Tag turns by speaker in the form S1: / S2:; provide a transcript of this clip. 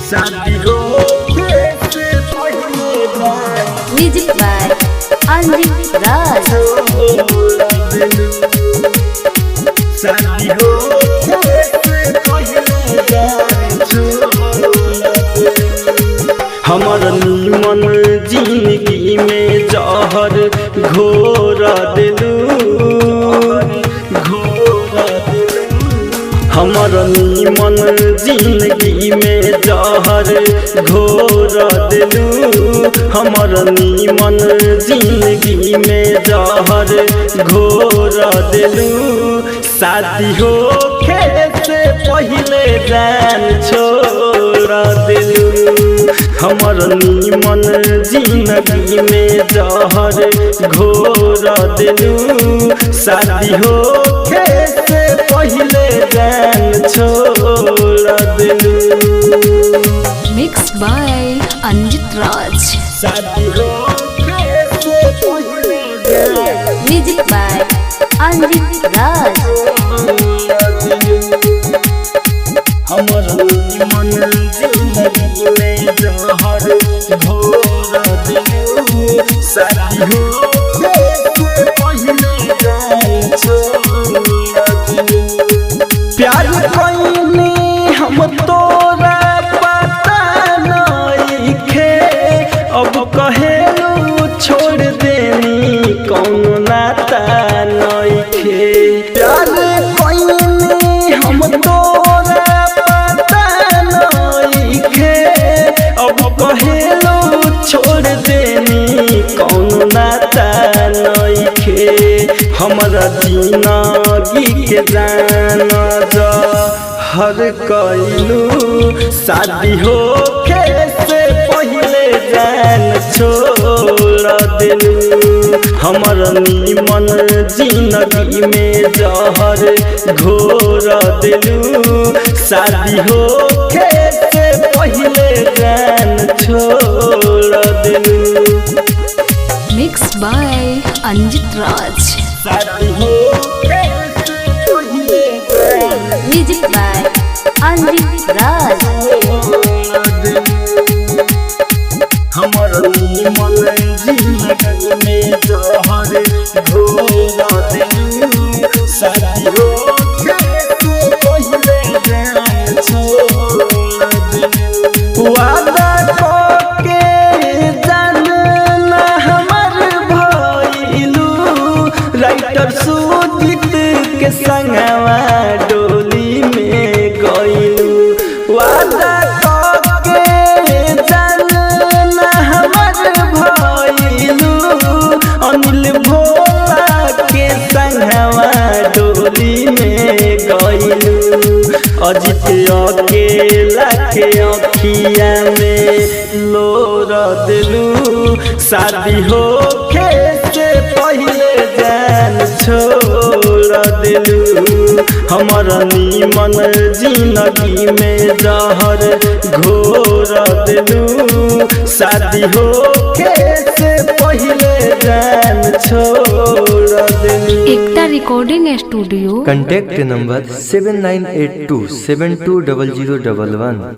S1: शादी होखे से पहिले
S2: म्यूजिक बाय अंजित राज।
S1: शादी होखे से पहिले हमर नीमन जिंदगी में जहर घोर दिलू हमर नीमन जिंदगी में जहर घोर दिलू हमर नीमन जिंदगी में जहर घोर दिलू शादी होखे से पहिले जान छोड़ दिलू हमर नीमन जिंदगी में जहर घोर दिलू शादी होखे से पहिले जान छोड़ दिलू।
S2: मिक्स बाय अंजित राज।
S1: शादी होखे से पहिले
S2: म्यूजिक बाय अंजित राज।
S1: हमर नीमन जिंदगी में जहर घोर दिलू शादी होखे से पहिले जान छोड़ दिलू। प्यार कइनी हम तोरा पता नइखे अब कहेलू छोड़ देनी कौन नाता नइखे प्यार कइनी हम तोरा पता नइखे अब कहेलू छोड़ देनी कौन नाता नइखे हमरा जिंदगी के जान हर कइलू शादी होखे से पहिले जान छोड़ दिलू हमर नीमन जिंदगी में जहर घोर दिलू शादी होखे से पहिले जान छोड़ दिलू।
S2: मिक्स बाय अंजित राज।
S1: शादी होखे से पहिले
S2: म्यूजिक बाय अंजित राज।
S1: हमर नीमन जिंदगी में जहर घोर दिलू शादी होखे से पहिले जान छोड़ दिलू। वादा करके जान ना हमर भइलू राइटर सुजीत के संगवा डोली में गइलू वादा करके जान ना हमर भइलू अनिल भोला के संगवा डोली में गइलू अजित अकेला के अखिया में लोर दिलू शादी होखे से पहिले जान छोड़ दिलू हमर नीमन जिंदगी में जहर घोर दिलू शादी होखे से पहिले जान छोड़ दिलू।
S2: एकता रिकॉर्डिंग स्टूडियो।
S3: Contact number 7982720011।